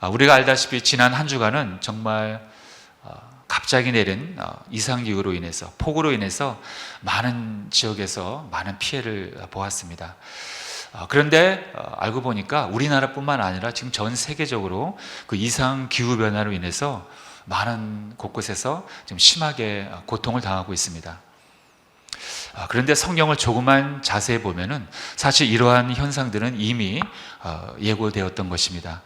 우리가 알다시피 지난 한 주간은 정말 갑자기 내린 이상기후로 인해서, 폭우로 인해서 많은 지역에서 많은 피해를 보았습니다. 그런데 알고 보니까 우리나라뿐만 아니라 지금 전 세계적으로 그 이상 기후 변화로 인해서 많은 곳곳에서 좀 심하게 고통을 당하고 있습니다. 그런데 성경을 조금만 자세히 보면은 사실 이러한 현상들은 이미 예고되었던 것입니다.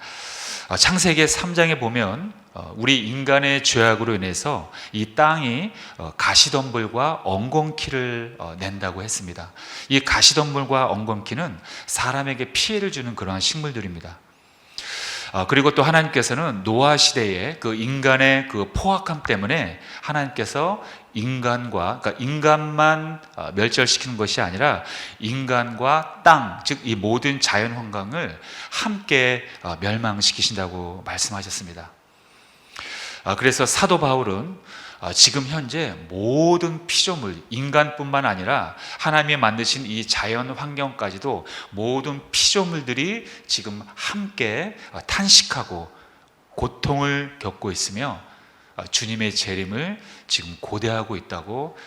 창세기 3장에 보면 우리 인간의 죄악으로 인해서 이 땅이 가시덤불과 엉겅퀴를 낸다고 했습니다. 이 가시덤불과 엉겅퀴는 사람에게 피해를 주는 그러한 식물들입니다. 그리고 또 하나님께서는 노아 시대에 그 인간의 그 포악함 때문에 하나님께서 그러니까 인간만 멸절시키는 것이 아니라 인간과 땅, 즉 이 모든 자연 환경을 함께 멸망시키신다고 말씀하셨습니다. 그래서 사도 바울은 지금 현재 모든 피조물, 인간뿐만 아니라 하나님이 만드신 이 자연 환경까지도 모든 피조물들이 지금 함께 탄식하고 고통을 겪고 있으며 주님의 재림을 지금 고대하고 있다고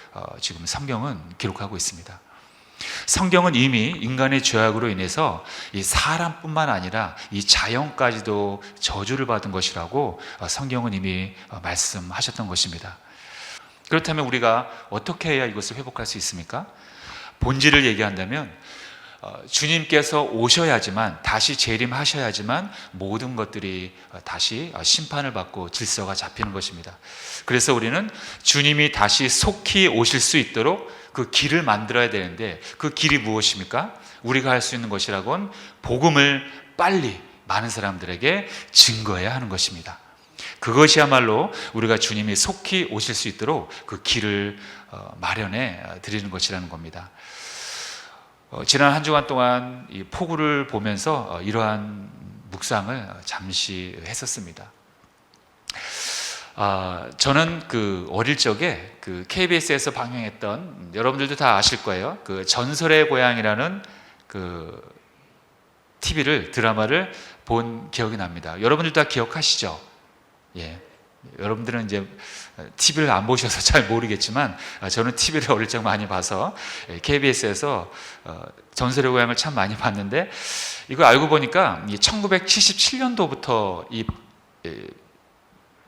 지금 성경은 기록하고 있습니다. 성경은 이미 인간의 죄악으로 인해서 이 사람뿐만 아니라 이 자연까지도 저주를 받은 것이라고 성경은 이미 말씀하셨던 것입니다. 그렇다면 우리가 어떻게 해야 이것을 회복할 수 있습니까? 본질을 얘기한다면 주님께서 오셔야지만, 다시 재림하셔야지만 모든 것들이 다시 심판을 받고 질서가 잡히는 것입니다. 그래서 우리는 주님이 다시 속히 오실 수 있도록 그 길을 만들어야 되는데, 그 길이 무엇입니까? 우리가 할 수 있는 것이라곤 복음을 빨리 많은 사람들에게 증거해야 하는 것입니다. 그것이야말로 우리가 주님이 속히 오실 수 있도록 그 길을 마련해 드리는 것이라는 겁니다. 지난 한 주간 동안 이 폭우를 보면서 이러한 묵상을 잠시 했었습니다. 저는 그 어릴 적에 그 KBS에서 방영했던, 여러분들도 다 아실 거예요, 그 전설의 고향이라는 그 드라마를 본 기억이 납니다. 여러분들 다 기억하시죠? 예. 여러분들은 이제 TV를 안 보셔서 잘 모르겠지만 저는 TV를 어릴 적 많이 봐서 KBS에서 전설의 고향을 참 많이 봤는데, 이거 알고 보니까 1977년도부터 이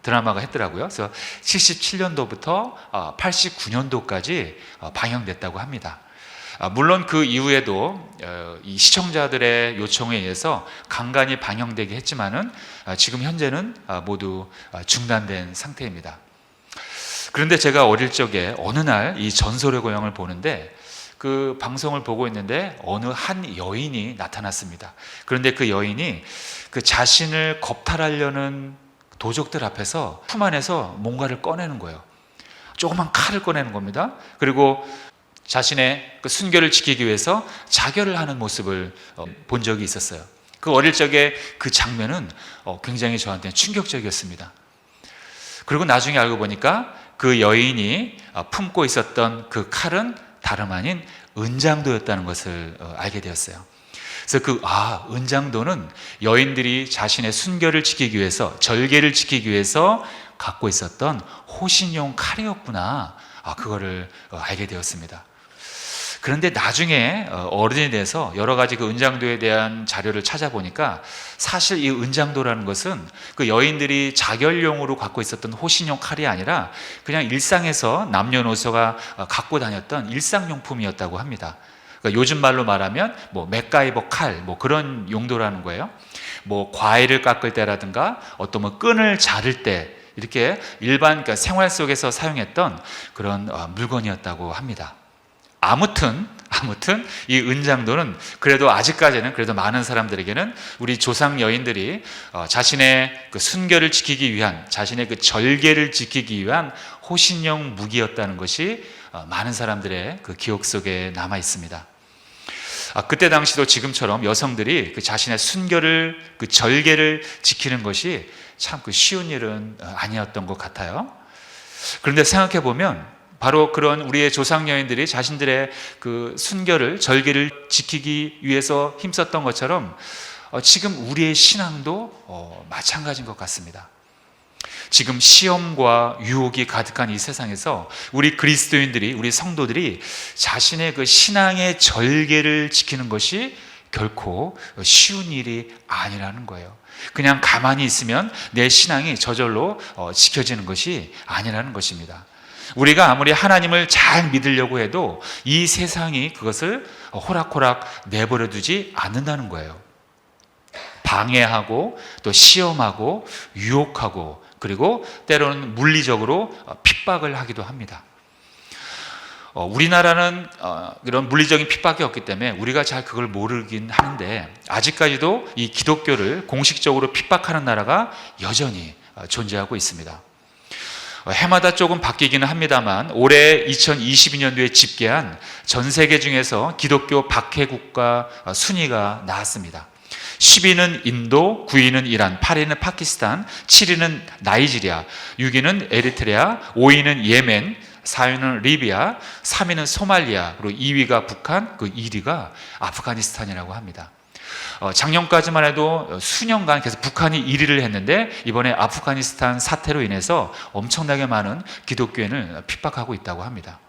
드라마가 했더라고요. 그래서 77년도부터 89년도까지 방영됐다고 합니다. 물론 그 이후에도 이 시청자들의 요청에 의해서 간간히 방영되게 했지만은 지금 현재는 모두 중단된 상태입니다. 그런데 제가 어릴 적에 어느 날 이 전설의 고향을 보는데, 그 방송을 보고 있는데 어느 한 여인이 나타났습니다. 그런데 그 여인이 그 자신을 겁탈하려는 도적들 앞에서 품 안에서 뭔가를 꺼내는 거예요. 조그만 칼을 꺼내는 겁니다. 그리고 자신의 그 순결을 지키기 위해서 자결을 하는 모습을 본 적이 있었어요. 그 어릴 적에 그 장면은 굉장히 저한테는 충격적이었습니다. 그리고 나중에 알고 보니까 그 여인이 품고 있었던 그 칼은 다름 아닌 은장도였다는 것을 알게 되었어요. 그래서 은장도는 여인들이 자신의 순결을 지키기 위해서, 절개를 지키기 위해서 갖고 있었던 호신용 칼이었구나, 그거를 알게 되었습니다. 그런데 나중에 어른이 돼서 여러 가지 그 은장도에 대한 자료를 찾아보니까, 사실 이 은장도라는 것은 그 여인들이 자결용으로 갖고 있었던 호신용 칼이 아니라 그냥 일상에서 남녀노소가 갖고 다녔던 일상용품이었다고 합니다. 그러니까 요즘 말로 말하면 맥가이버 칼, 그런 용도라는 거예요. 과일을 깎을 때라든가 어떤 끈을 자를 때, 이렇게 일반 그러니까 생활 속에서 사용했던 그런 물건이었다고 합니다. 아무튼 이 은장도는 그래도 아직까지는 그래도 많은 사람들에게는 우리 조상 여인들이 자신의 그 순결을 지키기 위한, 자신의 그 절개를 지키기 위한 호신용 무기였다는 것이 많은 사람들의 그 기억 속에 남아 있습니다. 그때 당시도 지금처럼 여성들이 그 자신의 순결을, 그 절개를 지키는 것이 참 그 쉬운 일은 아니었던 것 같아요. 그런데 생각해 보면 바로 그런 우리의 조상 여인들이 자신들의 그 순결을, 절개를 지키기 위해서 힘썼던 것처럼 지금 우리의 신앙도 마찬가지인 것 같습니다. 지금 시험과 유혹이 가득한 이 세상에서 우리 그리스도인들이, 우리 성도들이 자신의 그 신앙의 절개를 지키는 것이 결코 쉬운 일이 아니라는 거예요. 그냥 가만히 있으면 내 신앙이 저절로 지켜지는 것이 아니라는 것입니다. 우리가 아무리 하나님을 잘 믿으려고 해도 이 세상이 그것을 호락호락 내버려 두지 않는다는 거예요. 방해하고 또 시험하고 유혹하고 그리고 때로는 물리적으로 핍박을 하기도 합니다. 우리나라는 이런 물리적인 핍박이 없기 때문에 우리가 잘 그걸 모르긴 하는데 아직까지도 이 기독교를 공식적으로 핍박하는 나라가 여전히 존재하고 있습니다. 해마다 조금 바뀌기는 합니다만 올해 2022년도에 집계한 전 세계 중에서 기독교 박해 국가 순위가 나왔습니다. 10위는 인도, 9위는 이란, 8위는 파키스탄, 7위는 나이지리아, 6위는 에리트레아, 5위는 예멘, 4위는 리비아, 3위는 소말리아, 그리고 2위가 북한, 그 1위가 아프가니스탄이라고 합니다. 작년까지만 해도 수년간 계속 북한이 1위를 했는데 이번에 아프가니스탄 사태로 인해서 엄청나게 많은 기독교인을 핍박하고 있다고 합니다.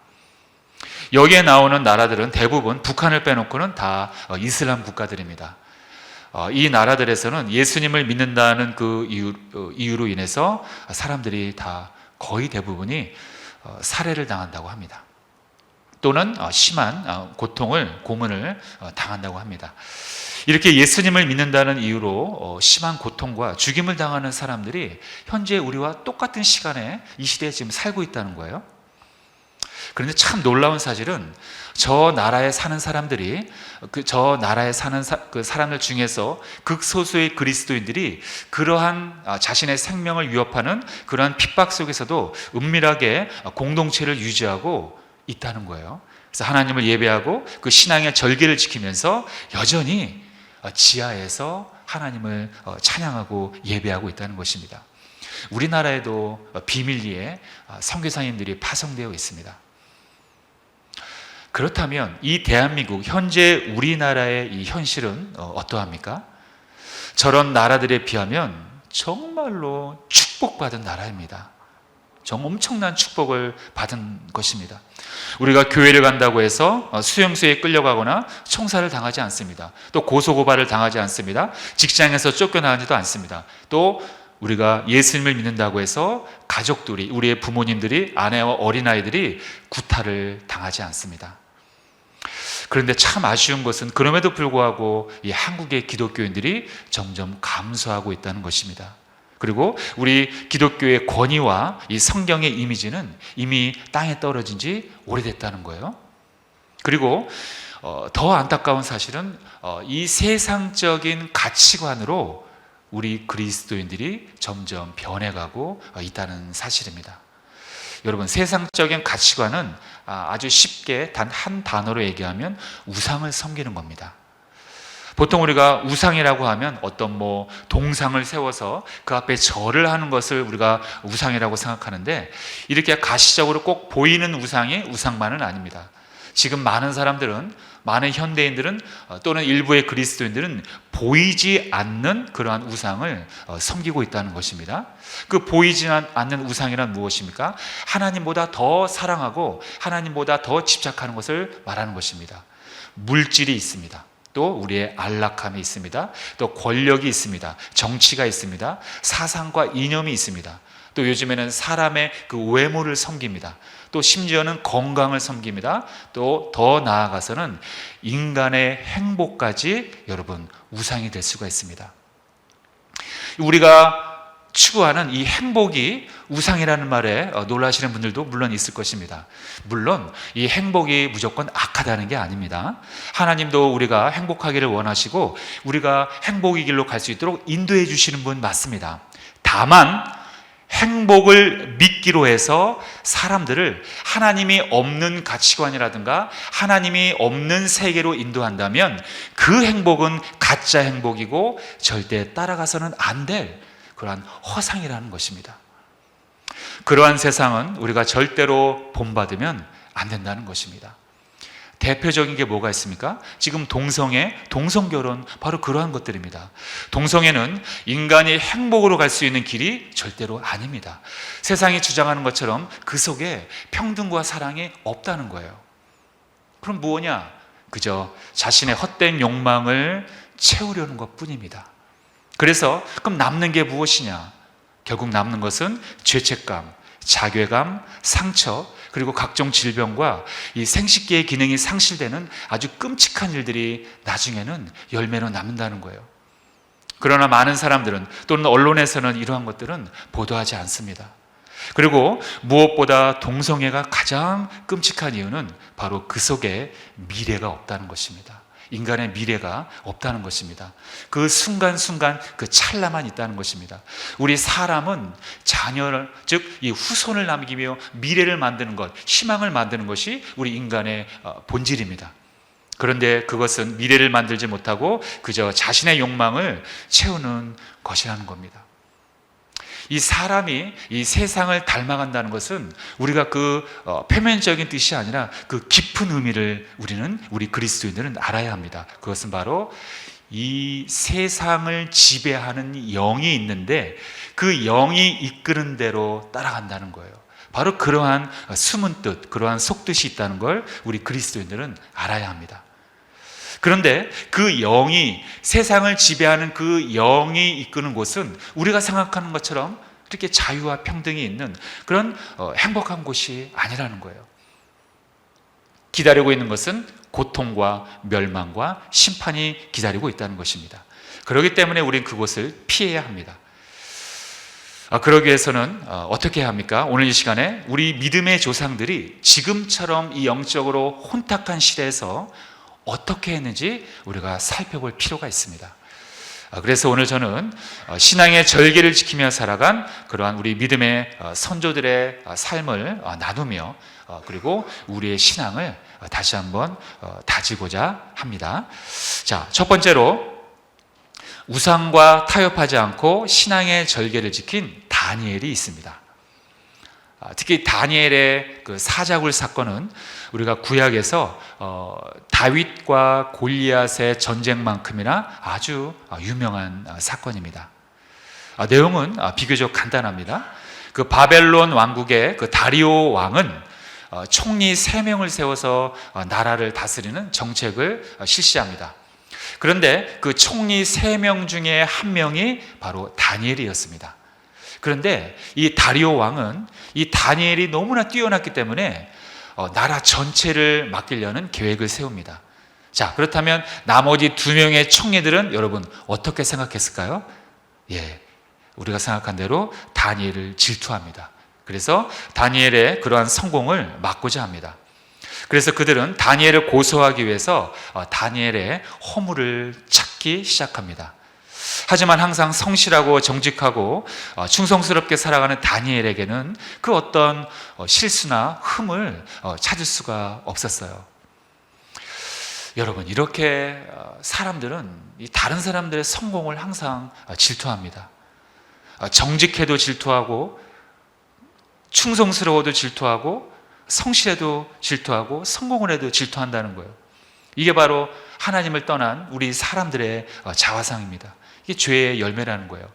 여기에 나오는 나라들은 대부분 북한을 빼놓고는 다 이슬람 국가들입니다. 이 나라들에서는 예수님을 믿는다는 그 이유로 인해서 사람들이 다 거의 대부분이 살해를 당한다고 합니다. 또는 심한 고문을 당한다고 합니다. 이렇게 예수님을 믿는다는 이유로 심한 고통과 죽임을 당하는 사람들이 현재 우리와 똑같은 시간에 이 시대에 지금 살고 있다는 거예요. 그런데 참 놀라운 사실은 저 나라에 사는 사람들이 저 나라에 사는 그 사람들 중에서 극소수의 그리스도인들이 그러한 자신의 생명을 위협하는 그러한 핍박 속에서도 은밀하게 공동체를 유지하고 있다는 거예요. 그래서 하나님을 예배하고 그 신앙의 절개를 지키면서 여전히 지하에서 하나님을 찬양하고 예배하고 있다는 것입니다. 우리나라에도 비밀리에 선교사님들이 파송되어 있습니다. 그렇다면 이 대한민국 현재 우리나라의 이 현실은 어떠합니까? 저런 나라들에 비하면 정말로 축복받은 나라입니다. 정말 엄청난 축복을 받은 것입니다. 우리가 교회를 간다고 해서 수용소에 끌려가거나 총살을 당하지 않습니다. 또 고소고발을 당하지 않습니다. 직장에서 쫓겨나지도 않습니다. 또 우리가 예수님을 믿는다고 해서 가족들이, 우리의 부모님들이, 아내와 어린아이들이 구타를 당하지 않습니다. 그런데 참 아쉬운 것은 그럼에도 불구하고 이 한국의 기독교인들이 점점 감소하고 있다는 것입니다. 그리고 우리 기독교의 권위와 이 성경의 이미지는 이미 땅에 떨어진 지 오래됐다는 거예요. 그리고 더 안타까운 사실은 이 세상적인 가치관으로 우리 그리스도인들이 점점 변해가고 있다는 사실입니다. 여러분, 세상적인 가치관은 아주 쉽게 단 한 단어로 얘기하면 우상을 섬기는 겁니다. 보통 우리가 우상이라고 하면 어떤 동상을 세워서 그 앞에 절을 하는 것을 우리가 우상이라고 생각하는데 이렇게 가시적으로 꼭 보이는 우상이 우상만은 아닙니다. 지금 많은 사람들은, 많은 현대인들은 또는 일부의 그리스도인들은 보이지 않는 그러한 우상을 섬기고 있다는 것입니다. 그 보이지 않는 우상이란 무엇입니까? 하나님보다 더 사랑하고 하나님보다 더 집착하는 것을 말하는 것입니다. 물질이 있습니다. 또 우리의 안락함이 있습니다. 또 권력이 있습니다. 정치가 있습니다. 사상과 이념이 있습니다. 또 요즘에는 사람의 그 외모를 섬깁니다. 또 심지어는 건강을 섬깁니다. 또 더 나아가서는 인간의 행복까지 여러분 우상이 될 수가 있습니다. 우리가 추구하는 이 행복이 우상이라는 말에 놀라시는 분들도 물론 있을 것입니다. 물론 이 행복이 무조건 악하다는 게 아닙니다. 하나님도 우리가 행복하기를 원하시고 우리가 행복의 길로 갈 수 있도록 인도해 주시는 분 맞습니다. 다만 행복을 믿기로 해서 사람들을 하나님이 없는 가치관이라든가 하나님이 없는 세계로 인도한다면 그 행복은 가짜 행복이고 절대 따라가서는 안 될 그러한 허상이라는 것입니다. 그러한 세상은 우리가 절대로 본받으면 안 된다는 것입니다. 대표적인 게 뭐가 있습니까? 지금 동성애, 동성결혼, 바로 그러한 것들입니다. 동성애는 인간이 행복으로 갈 수 있는 길이 절대로 아닙니다. 세상이 주장하는 것처럼 그 속에 평등과 사랑이 없다는 거예요. 그럼 뭐냐? 그저 자신의 헛된 욕망을 채우려는 것 뿐입니다. 그래서 그럼 남는 게 무엇이냐? 결국 남는 것은 죄책감, 자괴감, 상처, 그리고 각종 질병과 이 생식기의 기능이 상실되는 아주 끔찍한 일들이 나중에는 열매로 남는다는 거예요. 그러나 많은 사람들은, 또는 언론에서는 이러한 것들은 보도하지 않습니다. 그리고 무엇보다 동성애가 가장 끔찍한 이유는 바로 그 속에 미래가 없다는 것입니다. 인간의 미래가 없다는 것입니다. 그 순간순간 그 찰나만 있다는 것입니다. 우리 사람은 자녀를, 즉 이 후손을 남기며 미래를 만드는 것, 희망을 만드는 것이 우리 인간의 본질입니다. 그런데 그것은 미래를 만들지 못하고 그저 자신의 욕망을 채우는 것이라는 겁니다. 이 사람이 이 세상을 닮아간다는 것은 우리가 그 표면적인 뜻이 아니라 그 깊은 의미를 우리 그리스도인들은 알아야 합니다. 그것은 바로 이 세상을 지배하는 영이 있는데 그 영이 이끄는 대로 따라간다는 거예요. 바로 그러한 숨은 뜻, 그러한 속뜻이 있다는 걸 우리 그리스도인들은 알아야 합니다. 그런데 그 영이, 세상을 지배하는 그 영이 이끄는 곳은 우리가 생각하는 것처럼 그렇게 자유와 평등이 있는 그런 행복한 곳이 아니라는 거예요. 기다리고 있는 것은 고통과 멸망과 심판이 기다리고 있다는 것입니다. 그렇기 때문에 우리는 그곳을 피해야 합니다. 그러기 위해서는 어떻게 해야 합니까? 오늘 이 시간에 우리 믿음의 조상들이 지금처럼 이 영적으로 혼탁한 시대에서 어떻게 했는지 우리가 살펴볼 필요가 있습니다. 그래서 오늘 저는 신앙의 절개를 지키며 살아간 그러한 우리 믿음의 선조들의 삶을 나누며 그리고 우리의 신앙을 다시 한번 다지고자 합니다. 자, 첫 번째로 우상과 타협하지 않고 신앙의 절개를 지킨 다니엘이 있습니다. 특히 다니엘의 그 사자굴 사건은 우리가 구약에서 다윗과 골리앗의 전쟁만큼이나 아주 유명한 사건입니다. 내용은 비교적 간단합니다. 그 바벨론 왕국의 그 다리오 왕은 총리 3명을 세워서 나라를 다스리는 정책을 실시합니다. 그런데 그 총리 3명 중에 1명이 바로 다니엘이었습니다. 그런데 이 다리오 왕은 이 다니엘이 너무나 뛰어났기 때문에 나라 전체를 맡기려는 계획을 세웁니다. 자, 그렇다면 나머지 2명의 총리들은 여러분 어떻게 생각했을까요? 우리가 생각한 대로 다니엘을 질투합니다. 그래서 다니엘의 그러한 성공을 막고자 합니다. 그래서 그들은 다니엘을 고소하기 위해서 다니엘의 허물을 찾기 시작합니다. 하지만 항상 성실하고 정직하고 충성스럽게 살아가는 다니엘에게는 그 어떤 실수나 흠을 찾을 수가 없었어요. 여러분, 이렇게 사람들은 다른 사람들의 성공을 항상 질투합니다. 정직해도 질투하고, 충성스러워도 질투하고, 성실해도 질투하고, 성공을 해도 질투한다는 거예요. 이게 바로 하나님을 떠난 우리 사람들의 자화상입니다. 이게 죄의 열매라는 거예요.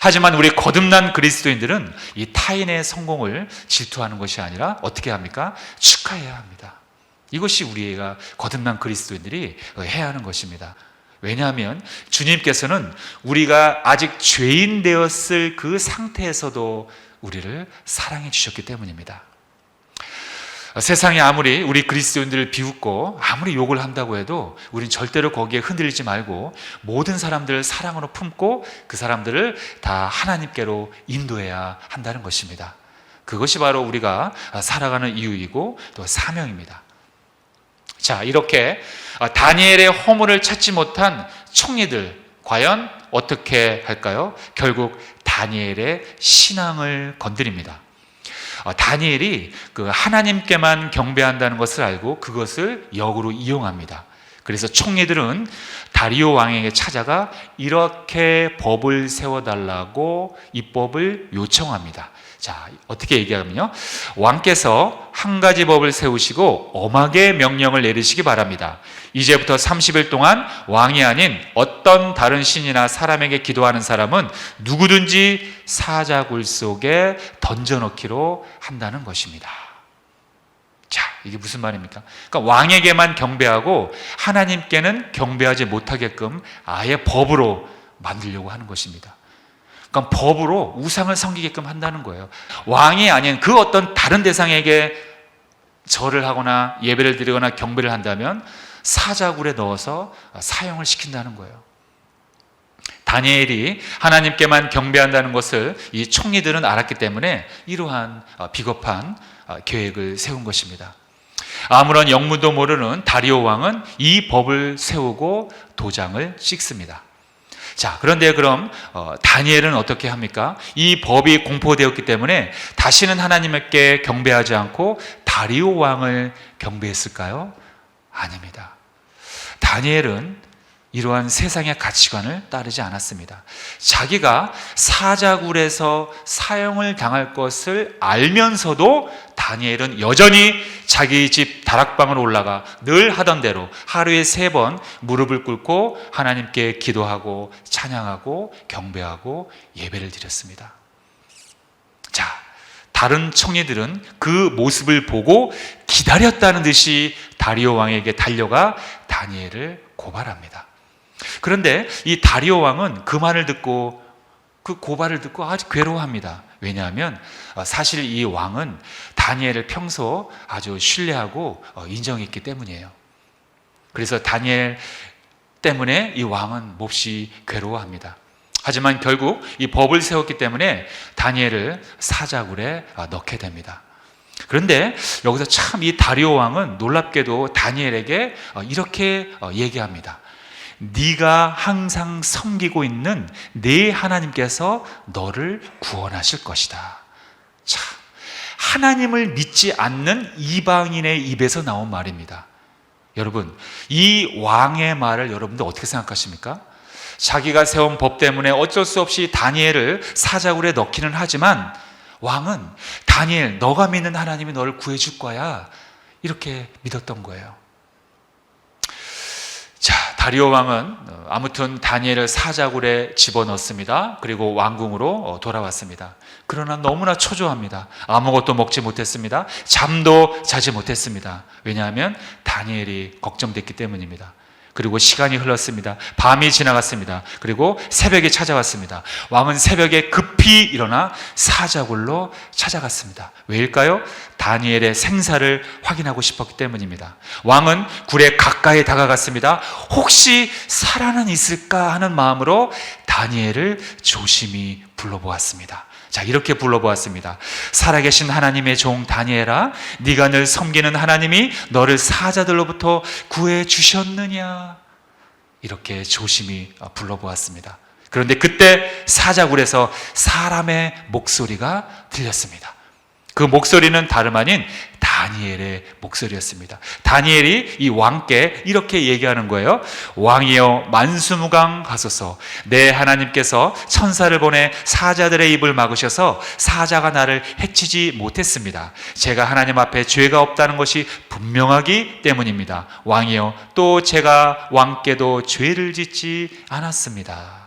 하지만 우리 거듭난 그리스도인들은 이 타인의 성공을 질투하는 것이 아니라 어떻게 합니까? 축하해야 합니다. 이것이 우리가 거듭난 그리스도인들이 해야 하는 것입니다. 왜냐하면 주님께서는 우리가 아직 죄인 되었을 그 상태에서도 우리를 사랑해 주셨기 때문입니다. 세상이 아무리 우리 그리스도인들을 비웃고 아무리 욕을 한다고 해도 우린 절대로 거기에 흔들리지 말고 모든 사람들을 사랑으로 품고 그 사람들을 다 하나님께로 인도해야 한다는 것입니다. 그것이 바로 우리가 살아가는 이유이고 또 사명입니다. 자, 이렇게 다니엘의 허물을 찾지 못한 총리들 과연 어떻게 할까요? 결국 다니엘의 신앙을 건드립니다. 다니엘이 그 하나님께만 경배한다는 것을 알고 그것을 역으로 이용합니다. 그래서 총리들은 다리오 왕에게 찾아가 이렇게 법을 세워달라고 입법을 요청합니다. 자, 어떻게 얘기하면요, 왕께서 한 가지 법을 세우시고 엄하게 명령을 내리시기 바랍니다. 이제부터 30일 동안 왕이 아닌 어떤 다른 신이나 사람에게 기도하는 사람은 누구든지 사자굴 속에 던져넣기로 한다는 것입니다. 자, 이게 무슨 말입니까? 그러니까 왕에게만 경배하고 하나님께는 경배하지 못하게끔 아예 법으로 만들려고 하는 것입니다. 그러니까 법으로 우상을 섬기게끔 한다는 거예요. 왕이 아닌 그 어떤 다른 대상에게 절을 하거나 예배를 드리거나 경배를 한다면 사자굴에 넣어서 사형을 시킨다는 거예요. 다니엘이 하나님께만 경배한다는 것을 이 총리들은 알았기 때문에 이러한 비겁한 계획을 세운 것입니다. 아무런 영문도 모르는 다리오 왕은 이 법을 세우고 도장을 찍습니다. 자, 그런데 그럼 다니엘은 어떻게 합니까? 이 법이 공포되었기 때문에 다시는 하나님께 경배하지 않고 다리오 왕을 경배했을까요? 아닙니다. 다니엘은 이러한 세상의 가치관을 따르지 않았습니다. 자기가 사자굴에서 사형을 당할 것을 알면서도 다니엘은 여전히 자기 집 다락방으로 올라가 늘 하던 대로 하루에 3번 무릎을 꿇고 하나님께 기도하고 찬양하고 경배하고 예배를 드렸습니다. 자, 다른 총리들은 그 모습을 보고 기다렸다는 듯이 다리오 왕에게 달려가 다니엘을 고발합니다. 그런데 이 다리오 왕은 그 말을 듣고, 그 고발을 듣고 아주 괴로워합니다. 왜냐하면 사실 이 왕은 다니엘을 평소 아주 신뢰하고 인정했기 때문이에요. 그래서 다니엘 때문에 이 왕은 몹시 괴로워합니다. 하지만 결국 이 법을 세웠기 때문에 다니엘을 사자굴에 넣게 됩니다. 그런데 여기서 참 이 다리오 왕은 놀랍게도 다니엘에게 이렇게 얘기합니다. 네가 항상 섬기고 있는 네 하나님께서 너를 구원하실 것이다. 참, 하나님을 믿지 않는 이방인의 입에서 나온 말입니다. 여러분, 이 왕의 말을 여러분들 어떻게 생각하십니까? 자기가 세운 법 때문에 어쩔 수 없이 다니엘을 사자굴에 넣기는 하지만 왕은 다니엘, 너가 믿는 하나님이 너를 구해줄 거야, 이렇게 믿었던 거예요. 자, 다리오 왕은 아무튼 다니엘을 사자굴에 집어넣습니다. 그리고 왕궁으로 돌아왔습니다. 그러나 너무나 초조합니다. 아무것도 먹지 못했습니다. 잠도 자지 못했습니다. 왜냐하면 다니엘이 걱정됐기 때문입니다. 그리고 시간이 흘렀습니다. 밤이 지나갔습니다. 그리고 새벽이 찾아왔습니다. 왕은 새벽에 급히 일어나 사자굴로 찾아갔습니다. 왜일까요? 다니엘의 생사를 확인하고 싶었기 때문입니다. 왕은 굴에 가까이 다가갔습니다. 혹시 살아는 있을까 하는 마음으로 다니엘을 조심히 불러보았습니다. 자, 이렇게 불러보았습니다. 살아계신 하나님의 종 다니엘아, 네가 늘 섬기는 하나님이 너를 사자들로부터 구해 주셨느냐? 이렇게 조심히 불러보았습니다. 그런데 그때 사자굴에서 사람의 목소리가 들렸습니다. 그 목소리는 다름 아닌 다니엘의 목소리였습니다. 다니엘이 이 왕께 이렇게 얘기하는 거예요. 왕이여, 만수무강하소서. 내 하나님께서 천사를 보내 사자들의 입을 막으셔서 사자가 나를 해치지 못했습니다. 제가 하나님 앞에 죄가 없다는 것이 분명하기 때문입니다. 왕이여, 또 제가 왕께도 죄를 짓지 않았습니다.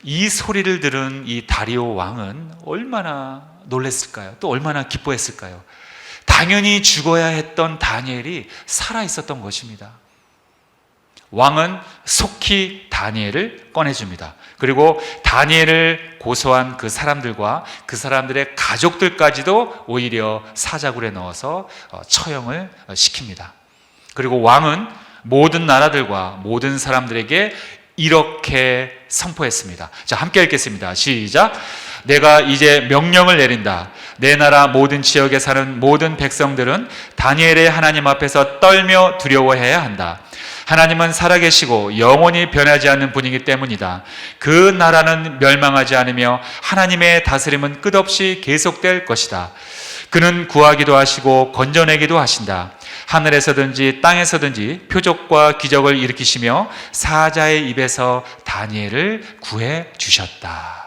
이 소리를 들은 이 다리오 왕은 얼마나 놀랐을까요? 또 얼마나 기뻐했을까요? 당연히 죽어야 했던 다니엘이 살아 있었던 것입니다. 왕은 속히 다니엘을 꺼내줍니다. 그리고 다니엘을 고소한 그 사람들과 그 사람들의 가족들까지도 오히려 사자굴에 넣어서 처형을 시킵니다. 그리고 왕은 모든 나라들과 모든 사람들에게 이렇게 선포했습니다. 자, 함께 읽겠습니다. 시작. 내가 이제 명령을 내린다. 내 나라 모든 지역에 사는 모든 백성들은 다니엘의 하나님 앞에서 떨며 두려워해야 한다. 하나님은 살아계시고 영원히 변하지 않는 분이기 때문이다. 그 나라는 멸망하지 않으며 하나님의 다스림은 끝없이 계속될 것이다. 그는 구하기도 하시고 건져내기도 하신다. 하늘에서든지 땅에서든지 표적과 기적을 일으키시며 사자의 입에서 다니엘을 구해 주셨다.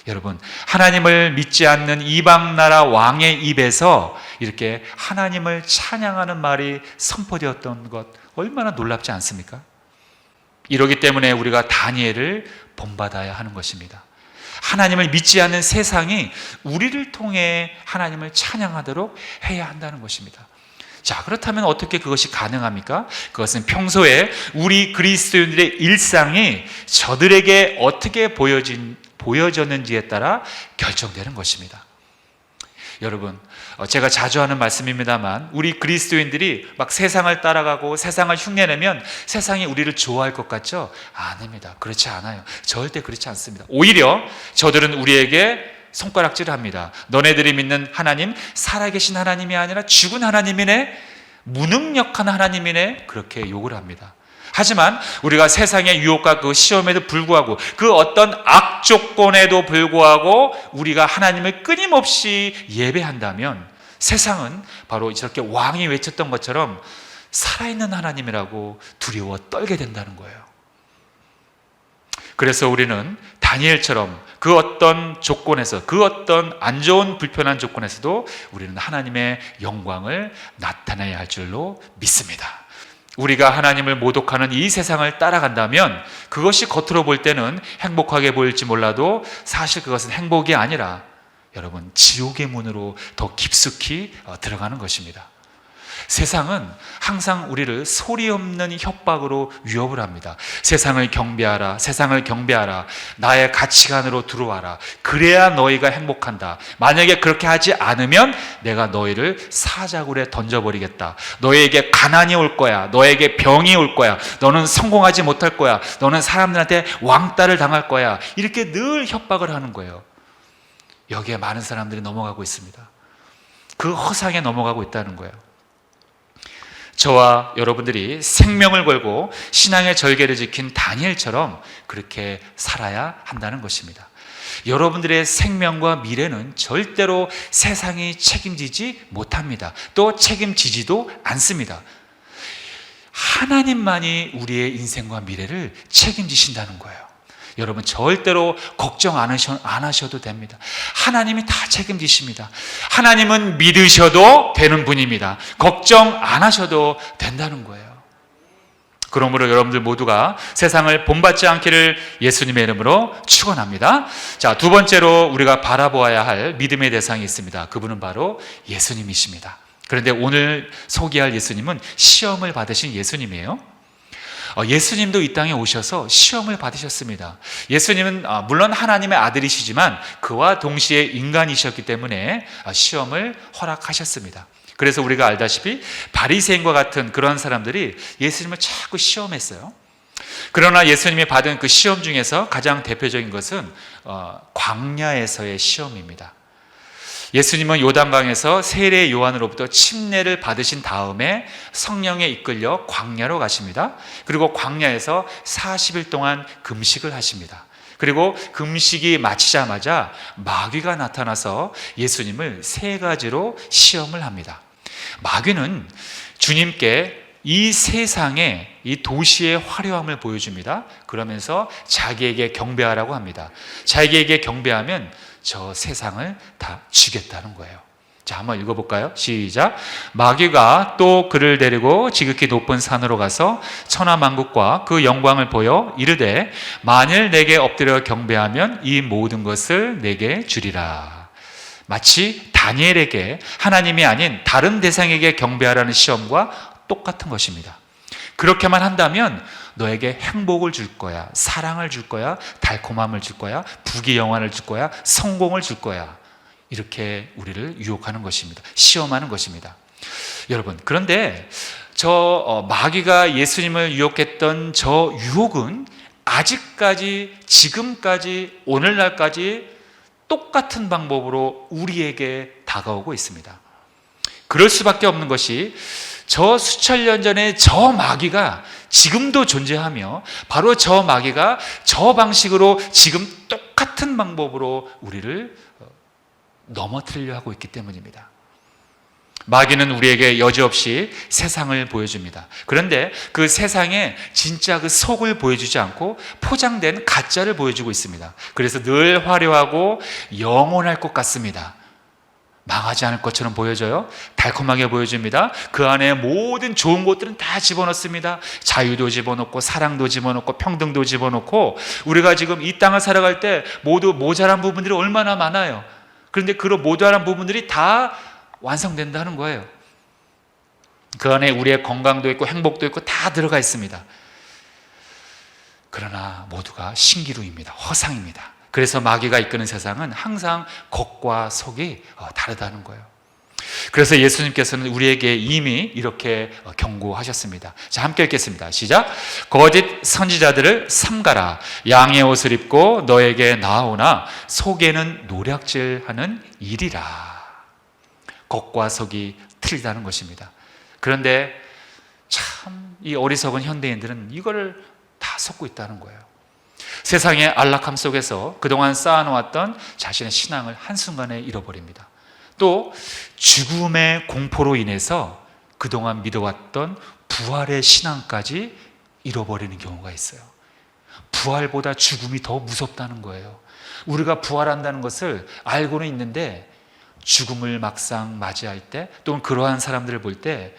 여러분, 하나님을 믿지 않는 이방 나라 왕의 입에서 이렇게 하나님을 찬양하는 말이 선포되었던 것, 얼마나 놀랍지 않습니까? 이러기 때문에 우리가 다니엘을 본받아야 하는 것입니다. 하나님을 믿지 않는 세상이 우리를 통해 하나님을 찬양하도록 해야 한다는 것입니다. 자, 그렇다면 어떻게 그것이 가능합니까? 그것은 평소에 우리 그리스도인들의 일상이 저들에게 어떻게 보여졌는지에 따라 결정되는 것입니다. 여러분, 제가 자주 하는 말씀입니다만 우리 그리스도인들이 막 세상을 따라가고 세상을 흉내내면 세상이 우리를 좋아할 것 같죠? 아닙니다. 그렇지 않아요. 절대 그렇지 않습니다. 오히려 저들은 우리에게 손가락질을 합니다. 너네들이 믿는 하나님, 살아계신 하나님이 아니라 죽은 하나님이네, 무능력한 하나님이네, 그렇게 욕을 합니다. 하지만 우리가 세상의 유혹과 그 시험에도 불구하고 그 어떤 악조건에도 불구하고 우리가 하나님을 끊임없이 예배한다면 세상은 바로 저렇게 왕이 외쳤던 것처럼 살아있는 하나님이라고 두려워 떨게 된다는 거예요. 그래서 우리는 다니엘처럼 그 어떤 조건에서, 그 어떤 안 좋은 불편한 조건에서도 우리는 하나님의 영광을 나타내야 할 줄로 믿습니다. 우리가 하나님을 모독하는 이 세상을 따라간다면 그것이 겉으로 볼 때는 행복하게 보일지 몰라도 사실 그것은 행복이 아니라 여러분, 지옥의 문으로 더 깊숙이 들어가는 것입니다. 세상은 항상 우리를 소리 없는 협박으로 위협을 합니다. 세상을 경배하라, 세상을 경배하라, 나의 가치관으로 들어와라, 그래야 너희가 행복한다. 만약에 그렇게 하지 않으면 내가 너희를 사자굴에 던져버리겠다. 너희에게 가난이 올 거야, 너에게 병이 올 거야, 너는 성공하지 못할 거야, 너는 사람들한테 왕따를 당할 거야, 이렇게 늘 협박을 하는 거예요. 여기에 많은 사람들이 넘어가고 있습니다. 그 허상에 넘어가고 있다는 거예요. 저와 여러분들이 생명을 걸고 신앙의 절개를 지킨 다니엘처럼 그렇게 살아야 한다는 것입니다. 여러분들의 생명과 미래는 절대로 세상이 책임지지 못합니다. 또 책임지지도 않습니다. 하나님만이 우리의 인생과 미래를 책임지신다는 거예요. 여러분, 절대로 걱정 안 하셔도 됩니다. 하나님이 다 책임지십니다. 하나님은 믿으셔도 되는 분입니다. 걱정 안 하셔도 된다는 거예요. 그러므로 여러분들 모두가 세상을 본받지 않기를 예수님의 이름으로 축원합니다. 자, 두 번째로 우리가 바라보아야 할 믿음의 대상이 있습니다. 그분은 바로 예수님이십니다. 그런데 오늘 소개할 예수님은 시험을 받으신 예수님이에요. 예수님도 이 땅에 오셔서 시험을 받으셨습니다. 예수님은 물론 하나님의 아들이시지만 그와 동시에 인간이셨기 때문에 시험을 허락하셨습니다. 그래서 우리가 알다시피 바리새인과 같은 그런 사람들이 예수님을 자꾸 시험했어요. 그러나 예수님이 받은 그 시험 중에서 가장 대표적인 것은 광야에서의 시험입니다. 예수님은 요단강에서 세례 요한으로부터 침례를 받으신 다음에 성령에 이끌려 광야로 가십니다. 그리고 광야에서 40일 동안 금식을 하십니다. 그리고 금식이 마치자마자 마귀가 나타나서 예수님을 세 가지로 시험을 합니다. 마귀는 주님께 이 세상의 이 도시의 화려함을 보여줍니다. 그러면서 자기에게 경배하라고 합니다. 자기에게 경배하면 저 세상을 다 주겠다는 거예요. 자, 한번 읽어볼까요? 시작. 마귀가 또 그를 데리고 지극히 높은 산으로 가서 천하만국과 그 영광을 보여 이르되 만일 내게 엎드려 경배하면 이 모든 것을 내게 주리라. 마치 다니엘에게 하나님이 아닌 다른 대상에게 경배하라는 시험과 똑같은 것입니다. 그렇게만 한다면 너에게 행복을 줄 거야, 사랑을 줄 거야, 달콤함을 줄 거야, 부귀 영화를 줄 거야, 성공을 줄 거야, 이렇게 우리를 유혹하는 것입니다. 시험하는 것입니다. 여러분, 그런데 저 마귀가 예수님을 유혹했던 저 유혹은 아직까지, 지금까지, 오늘날까지 똑같은 방법으로 우리에게 다가오고 있습니다. 그럴 수밖에 없는 것이 저 수천 년 전에 저 마귀가 지금도 존재하며 바로 저 마귀가 저 방식으로 지금 똑같은 방법으로 우리를 넘어뜨리려 하고 있기 때문입니다. 마귀는 우리에게 여지없이 세상을 보여줍니다. 그런데 그 세상에 진짜 그 속을 보여주지 않고 포장된 가짜를 보여주고 있습니다. 그래서 늘 화려하고 영원할 것 같습니다. 망하지 않을 것처럼 보여져요. 달콤하게 보여줍니다. 그 안에 모든 좋은 것들은 다 집어넣습니다. 자유도 집어넣고 사랑도 집어넣고 평등도 집어넣고, 우리가 지금 이 땅을 살아갈 때 모두 모자란 부분들이 얼마나 많아요. 그런데 그런 모자란 부분들이 다 완성된다는 거예요. 그 안에 우리의 건강도 있고 행복도 있고 다 들어가 있습니다. 그러나 모두가 신기루입니다. 허상입니다. 그래서 마귀가 이끄는 세상은 항상 겉과 속이 다르다는 거예요. 그래서 예수님께서는 우리에게 이미 이렇게 경고하셨습니다. 자, 함께 읽겠습니다. 시작. 거짓 선지자들을 삼가라. 양의 옷을 입고 너에게 나아오나 속에는 노략질하는 일이라. 겉과 속이 틀리다는 것입니다. 그런데 참 이 어리석은 현대인들은 이거를 다 속고 있다는 거예요. 세상의 안락함 속에서 그동안 쌓아놓았던 자신의 신앙을 한순간에 잃어버립니다. 또 죽음의 공포로 인해서 그동안 믿어왔던 부활의 신앙까지 잃어버리는 경우가 있어요. 부활보다 죽음이 더 무섭다는 거예요. 우리가 부활한다는 것을 알고는 있는데 죽음을 막상 맞이할 때, 또는 그러한 사람들을 볼 때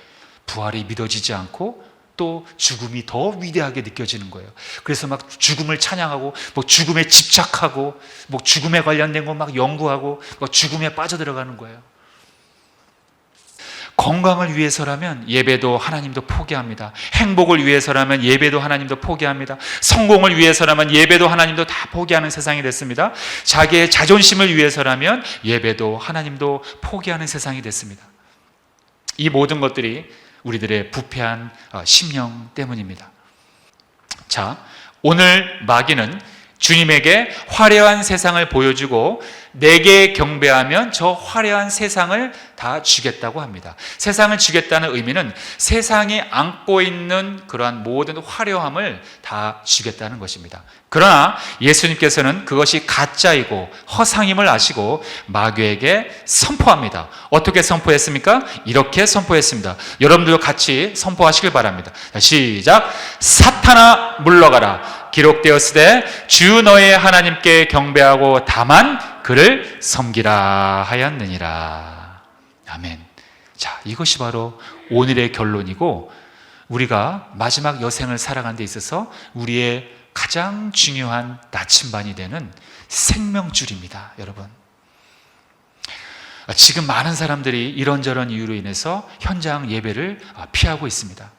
부활이 믿어지지 않고 또 죽음이 더 위대하게 느껴지는 거예요. 그래서 막 죽음을 찬양하고, 뭐 죽음에 집착하고, 뭐 죽음에 관련된 거 막 연구하고, 뭐 죽음에 빠져들어가는 거예요. 건강을 위해서라면 예배도 하나님도 포기합니다. 행복을 위해서라면 예배도 하나님도 포기합니다. 성공을 위해서라면 예배도 하나님도 다 포기하는 세상이 됐습니다. 자기의 자존심을 위해서라면 예배도 하나님도 포기하는 세상이 됐습니다. 이 모든 것들이 우리들의 부패한 심령 때문입니다. 자, 오늘 마귀는 주님에게 화려한 세상을 보여주고 내게 경배하면 저 화려한 세상을 다 주겠다고 합니다. 세상을 주겠다는 의미는 세상이 안고 있는 그러한 모든 화려함을 다 주겠다는 것입니다. 그러나 예수님께서는 그것이 가짜이고 허상임을 아시고 마귀에게 선포합니다. 어떻게 선포했습니까? 이렇게 선포했습니다. 여러분들도 같이 선포하시길 바랍니다. 시작. 사탄아 물러가라. 기록되었으되 주 너의 하나님께 경배하고 다만 그를 섬기라 하였느니라. 아멘. 자, 이것이 바로 오늘의 결론이고, 우리가 마지막 여생을 살아가는 데 있어서 우리의 가장 중요한 나침반이 되는 생명줄입니다. 여러분, 지금 많은 사람들이 이런저런 이유로 인해서 현장 예배를 피하고 있습니다.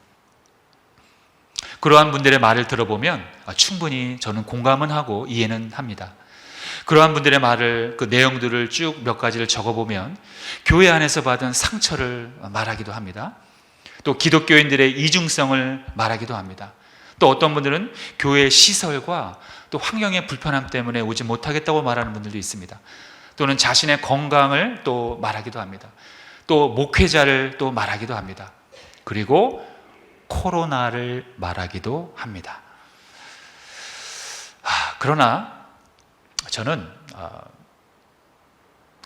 그러한 분들의 말을 들어보면 충분히 저는 공감은 하고 이해는 합니다. 그러한 분들의 말을, 그 내용들을 쭉 몇 가지를 적어보면 교회 안에서 받은 상처를 말하기도 합니다. 또 기독교인들의 이중성을 말하기도 합니다. 또 어떤 분들은 교회의 시설과 또 환경의 불편함 때문에 오지 못하겠다고 말하는 분들도 있습니다. 또는 자신의 건강을 또 말하기도 합니다. 또 목회자를 또 말하기도 합니다. 그리고 코로나를 말하기도 합니다. 그러나 저는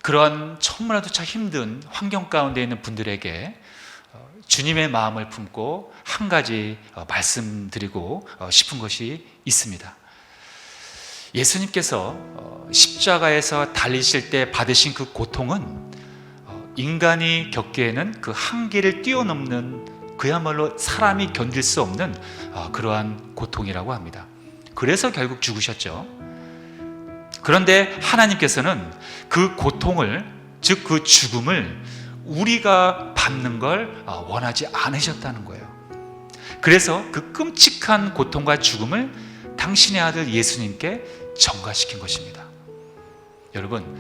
그런 너무나도 참 힘든 환경 가운데 있는 분들에게 주님의 마음을 품고 한 가지 말씀드리고 싶은 것이 있습니다. 예수님께서 십자가에서 달리실 때 받으신 그 고통은 인간이 겪기에는 그 한계를 뛰어넘는, 그야말로 사람이 견딜 수 없는 그러한 고통이라고 합니다. 그래서 결국 죽으셨죠. 그런데 하나님께서는 그 고통을, 즉 그 죽음을 우리가 받는 걸 원하지 않으셨다는 거예요. 그래서 그 끔찍한 고통과 죽음을 당신의 아들 예수님께 전가시킨 것입니다. 여러분,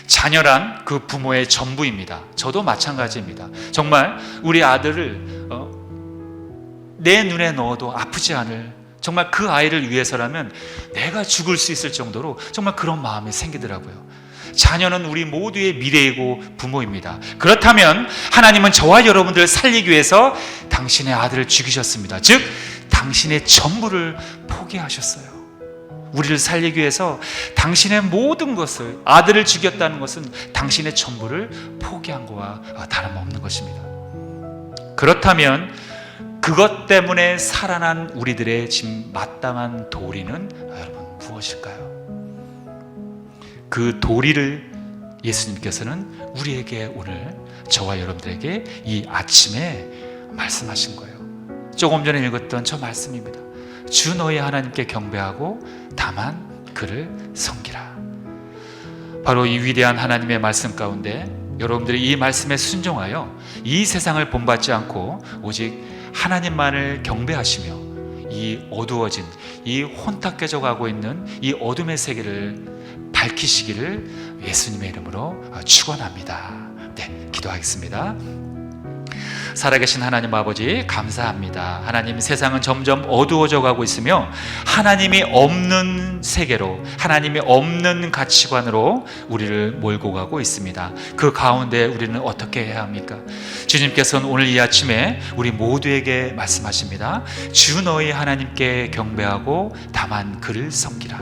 자녀란 그 부모의 전부입니다. 저도 마찬가지입니다. 정말 우리 아들을 내 눈에 넣어도 아프지 않을, 정말 그 아이를 위해서라면 내가 죽을 수 있을 정도로 정말 그런 마음이 생기더라고요. 자녀는 우리 모두의 미래이고 부모입니다. 그렇다면 하나님은 저와 여러분들을 살리기 위해서 당신의 아들을 죽이셨습니다. 즉 당신의 전부를 포기하셨어요. 우리를 살리기 위해서 당신의 모든 것을, 아들을 죽였다는 것은 당신의 전부를 포기한 것과 다름없는 것입니다. 그렇다면 그것 때문에 살아난 우리들의 지금 마땅한 도리는 여러분 무엇일까요? 그 도리를 예수님께서는 우리에게 오늘, 저와 여러분들에게 이 아침에 말씀하신 거예요. 조금 전에 읽었던 저 말씀입니다. 주 너희 하나님께 경배하고 다만 그를 섬기라. 바로 이 위대한 하나님의 말씀 가운데 여러분들이 이 말씀에 순종하여 이 세상을 본받지 않고 오직 하나님만을 경배하시며 이 어두워진, 이 혼탁해져 가고 있는 이 어둠의 세계를 밝히시기를 예수님의 이름으로 축원합니다. 네, 기도하겠습니다. 살아계신 하나님 아버지, 감사합니다. 하나님, 세상은 점점 어두워져 가고 있으며 하나님이 없는 세계로, 하나님이 없는 가치관으로 우리를 몰고 가고 있습니다. 그 가운데 우리는 어떻게 해야 합니까? 주님께서는 오늘 이 아침에 우리 모두에게 말씀하십니다. 주 너희 하나님께 경배하고 다만 그를 섬기라.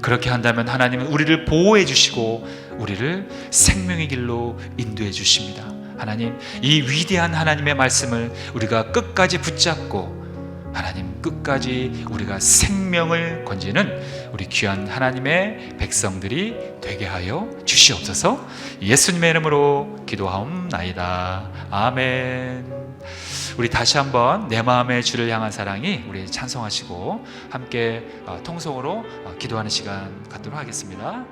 그렇게 한다면 하나님은 우리를 보호해 주시고 우리를 생명의 길로 인도해 주십니다. 하나님, 이 위대한 하나님의 말씀을 우리가 끝까지 붙잡고 하나님, 끝까지 우리가 생명을 건지는 우리 귀한 하나님의 백성들이 되게 하여 주시옵소서. 예수님의 이름으로 기도하옵나이다. 아멘. 우리 다시 한번 내 마음의 주를 향한 사랑이, 우리 찬송하시고 함께 통성으로 기도하는 시간 갖도록 하겠습니다.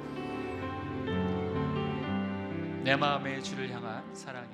내 마음의 주를 향한 사랑이